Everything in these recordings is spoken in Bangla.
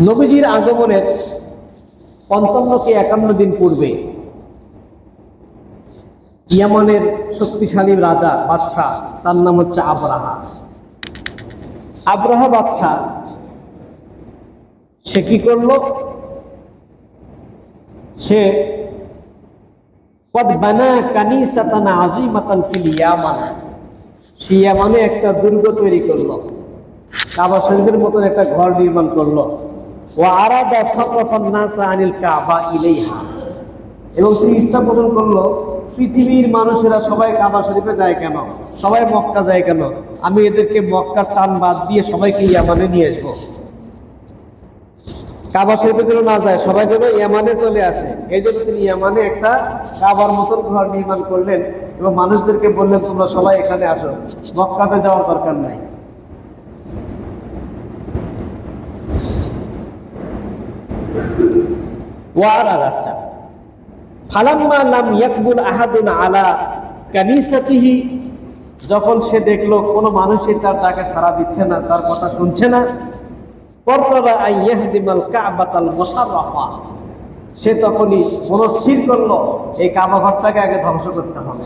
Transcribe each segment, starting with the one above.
নবীজির আগমনের ৫৫ কি ৫১ দিন পূর্বে ইয়ামানের শক্তিশালী রাজা বাদশাহ, তার নাম হচ্ছে আবরাহা। আবরাহা বাদশাহ সে কি করলো, সে কদ বানা কানিসাতান আযীমাতান ফিল ইয়ামান, সে ইয়ামানে একটা দুর্গ তৈরি করলো, কাবা শরীফের মতন একটা ঘর নির্মাণ করলো। ওয়া আরাদা সারফান নাস আনিল কাবা ইলাইহা, এবং সে ইচ্ছা পোষণ করলো পৃথিবীর মানুষেরা সবাই কাবা শরীফে যায় কেন, সবাই মক্কা যায় কেন, আমি এদেরকে মক্কার টান বাদ দিয়ে সবাইকে ইয়ামানে নিয়ে আসবো। কাবা শরীফে যেন না যায়, সবাই যেন ইয়ামানে চলে আসে, এই জন্য তিনি ইয়ামানে একটা কাবার মতন ঘর নির্মাণ করলেন এবং মানুষদেরকে বললেন তোমরা সবাই এখানে আসো, মক্কাতে যাওয়ার দরকার নাই। ফালাম্মা লাম ইয়াকবুল আহাদুন আলা কানিসাতিহি, যখন সে দেখলো কোনো মানুষই তার ডাকে সাড়া দিচ্ছে না, তার কথা শুনছে না, কররা আইয়াহদিমাল কাবাতাল মুশাররাফা, সে তখনই মনস্থির করলো এই কাবা ঘরটাকে আগে ধ্বংস করতে হবে,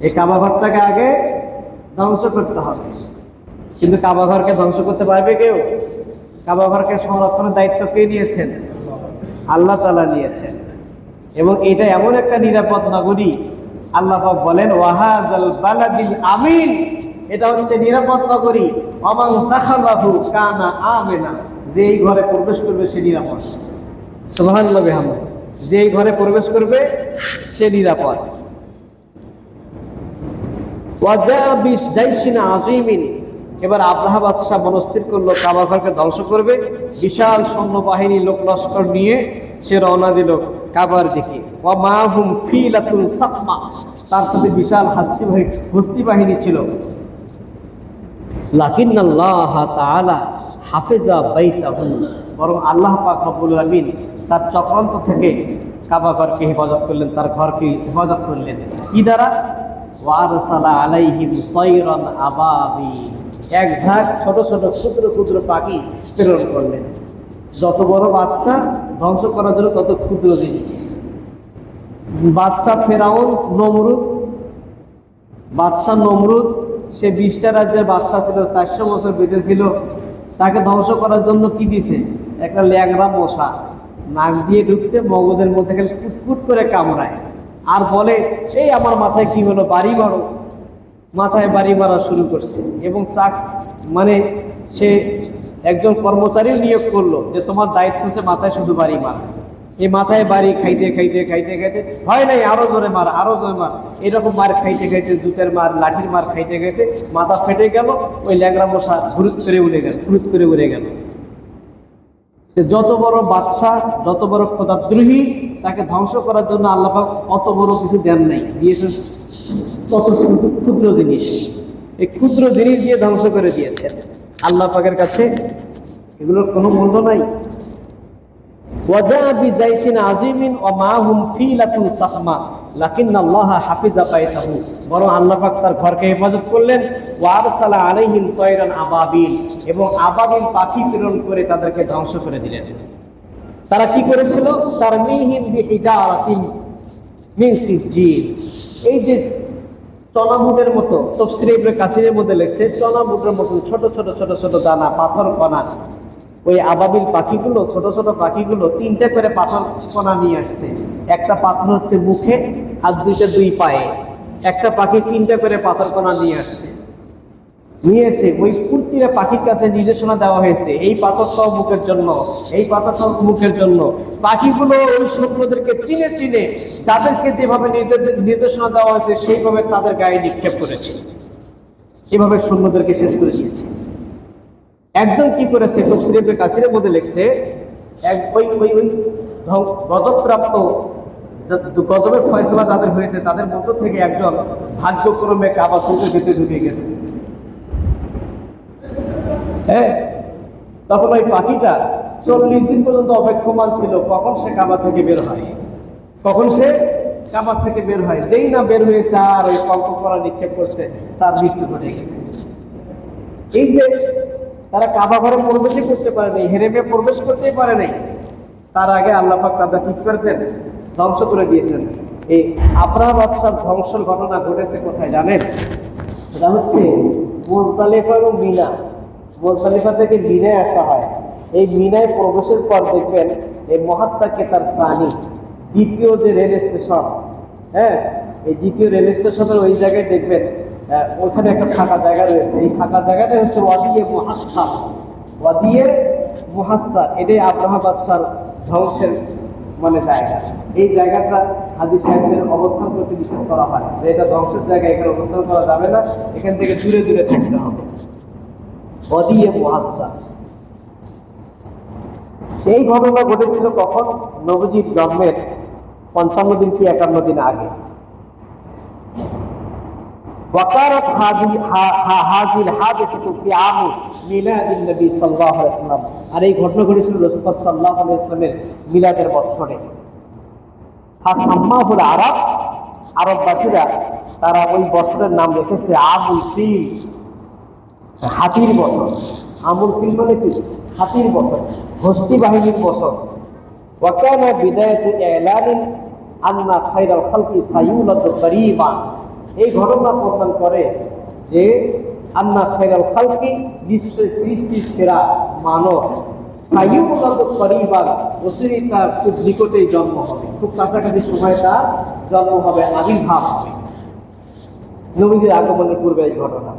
এই কাবা ঘরটাকে আগে ধ্বংস করতে হবে। কিন্তু কাবা ঘরকে ধ্বংস করতে পারবে কেউ? কাবা ঘরকে সংরক্ষণের দায়িত্ব কে নিয়েছেন? আল্লাহ তাআলা নিয়েছেন। এবং এটা এমন একটা নিরাপদ নগরী, আল্লাহ পাক বলেন ওয়াহাযাল বালাদিল আমিন, এটা হচ্ছে নিরাপদ নগরী, ওমান দাখালাহু কানা আমিনা, যে এই ঘরে প্রবেশ করবে সে নিরাপদ। সুবহানাল্লাহ বিহামদিহি, যে এই ঘরে প্রবেশ করবে সে নিরাপদ। ওয়াজা বিশ জাইশিন আযীমিন, এবার আবরাহা বাদশাহ মনস্থির করলো কাবা ঘরকে ধ্বংস করবে, বিশাল সৈন্যবাহিনী লোক লস্কর নিয়ে সে রওনা দিল কাবার দিকে। ওয়া মাহুম ফিলাতুন সাকমা, তার সাথে বিশাল হস্তি বাহিনী ছিল। লাকিন্নাল্লাহ তাআলা হাফিজা বাইতাহু, বরং আল্লাহ পাক রব্বুল আলামিন তার চক্রান্ত থেকে কাবা ঘরকে হেফাজত করলেন, তার ঘরকে হেফাজত করলেন। কি দ্বারা? ওয়ারসালা আলাইহিম তায়রান আবাবিল, এক ঝাঁক ছোট ছোট ক্ষুদ্র ক্ষুদ্র পাখি প্রেরণ করলেন। যত বড় বাদশাহ ধ্বংস করার জন্য তত ক্ষুদ্র জিনিস। বাদশাহ ফেরাউন নমরুদ, সে 20টা রাজ্যের বাদশাহ ছিল, 400 বছর বেঁচে ছিল। তাকে ধ্বংস করার জন্য কি দিছে? একটা ল্যাংড়া মশা নাক দিয়ে ঢুকছে, মগজের মধ্যে খালি কুটকুট করে কামড়ায় আর বলে এই আমার মাথায় কি হলো, বাড়ি মারো। মাথায় বাড়ি মারা শুরু করছে এবং সে একজন কর্মচারী নিয়োগ করলো যে তোমার দায়িত্ব হচ্ছে মাথায় শুধু বাড়ি মারা। এই মাথায় বাড়ি খাইতে খাইতে খাইতে খাইতে হয় নাই, আরো জোরে মার, আরো জোরে মার, এরকম মার খাইতে খাইতে, জুতের মার, লাঠির মার খাইতে খাইতে মাথা ফেটে গেল। ওই ল্যাংড়া মশা ঘুরুত করে উড়ে গেল। যত বড় বাদশাহ, যত বড় খোদাদ্রোহী, তাকে ধ্বংস করার জন্য আল্লাহ পাক অত বড় কিছু দেন নাই, দিয়েছেন কত ক্ষুদ্র জিনিস। এই ক্ষুদ্র জিনিস দিয়ে ধ্বংস করে দিয়েছেন। আল্লাহ পাকের কাছে এগুলোর কোনো মূল্য নাই। ওয়াজা বিজাইশিন আযীমিন ওয়া মাহুম ফিলাতুন সাকমা লাকিন্নাল্লাহা হাফিজা বাইতাহু, বরং আল্লাহ পাক তার ঘরকে হেফাজত করলেন। ওয়া আরসালা আলাইহিম তায়রান আবাবিল, এবং আবাবিল পাখি প্রেরণ করে তাদেরকে ধ্বংস করে দিলেন। তারা কি করেছিল? তারমিহিম বিহিজারাতিন মিন সিজ্জিল, এই যে চনাবুটের মতো, তাফসীরে ইবনে কাসিরের মধ্যে লেখছে চনাবুটের মতো ছোট ছোট ছোট ছোট দানা, পাথর কণা। ওই আবাবিল পাখিগুলো, ছোট ছোট পাখিগুলো 3টা করে পাথর কণা নিয়ে আসছে। একটা পাথর হচ্ছে মুখে আর 2টা 2 পায়ে। একটা পাখি 3টা করে পাথর কণা নিয়ে আসছে। নিয়ে এসে ওই প্রতিটা পাখির কাছে নির্দেশনা দেওয়া হয়েছে এই পাথরটাও মুখের জন্য, এই পাথরটাও মুখের জন্য। পাখিগুলো ওই সৈন্যদেরকে চিনে চিনে যাদেরকে যেভাবে নির্দেশনা দেওয়া হয়েছে সেইভাবে তাদের গায়ে নিক্ষেপ করেছে। এভাবে সৈন্যদেরকে শেষ করে দিয়েছে। একজন কি করেছে, তাফসীরে ইবনে কাসিরের মধ্যে লিখছে, গজবপ্রাপ্ত, গজবের ফয়সালা যাদের হয়েছে তাদের মধ্য থেকে একজন ভাগ্যক্রমে কাবা শরীফের ভিতরে ঢুকে গেছে। হ্যাঁ, তখন ওই পাখিটা 40 দিন পর্যন্ত অপেক্ষমান ছিল কখন সে কাবা থেকে বের হয়, কখন সে কাবা থেকে বের হয়। যেই না বের হয়েছে আর ওই কল্প করা নিক্ষেপ করছে, তার মৃত্যু ঘটে গেছে। এই যে তারা কাবা ঘরে প্রবেশই করতে পারে নাই, হেরেমে প্রবেশ করতেই পারে নাই। তার আগে আল্লাহ পাক তাদের কি করেছেন? ধ্বংস করে দিয়েছেন। এই আবরাহা বাদশার ধ্বংসের ঘটনা ঘটেছে কোথায় জানেন? এটা হচ্ছে মুজদালিফা এবং মিনা। মুজদালিফা থেকে মিনায় আসা হয়। এই মিনায় প্রবেশের পর দেখবেন এই মহাত্মা কেতার সানি, দ্বিতীয় যে রেল স্টেশন, হ্যাঁ, এই দ্বিতীয় রেল স্টেশনের ওই জায়গায় দেখবেন ওখানে একটা ফাঁকা জায়গা রয়েছে। এই ফাঁকা জায়গাটা হচ্ছে ওয়াদিয়ে মুহাসসার। ওয়াদিয়ে মুহাসসার এটাই আবরাহা বাদশার ধ্বংসের মানে জায়গা। এই জায়গাটা হাজী সাহেবদের অবস্থান করতে নিষেধ করা হয় যে এটা ধ্বংসের জায়গা, এখানে অবস্থান করা যাবে না, এখান থেকে দূরে দূরে থাকতে হবে। ওয়াদিয়ে মুহাসসার। এই ঘটনা ঘটেছিল কখন? নবীজির জন্মের 55 দিন কি 51 দিন আগে। ওয়াকারাত হাযিল হাদিসাতু ফি আমে মিলাদিন নবী সাল্লাল্লাহু আলাইহি ওয়াসাল্লাম। আর এই ঘটনা ঘটেছিল রাসূল সাল্লাল্লাহু আলাইহি ওয়াসাল্লামের মিলাদের বছরে। ফাসাম্মাহুল আরব, আরববাসীরা তারা ওই বছরের নাম রেখেছে আমুল ফিল, হাতির বছর। আমুল ফিল মানে কি? হাতির বছর, হস্তি বাহিনীর বছর। ওয়াকানা বিদায়াতু ইলানিন আন্না খায়রাল খালকি সায়ুলাতু করিবান। এই ঘটনা প্রমাণ করে যে আন্না খায়রাল খালকি, বিশ্বের সৃষ্টির সেরা মানব, সায়ুলাতু করিবান, অচিরেই তার খুব নিকটেই জন্ম হবে, খুব কাছাকাছি সময় তার জন্ম হবে, আবির্ভাব হবে। নবীজির আগমনের পূর্বে এই ঘটনা।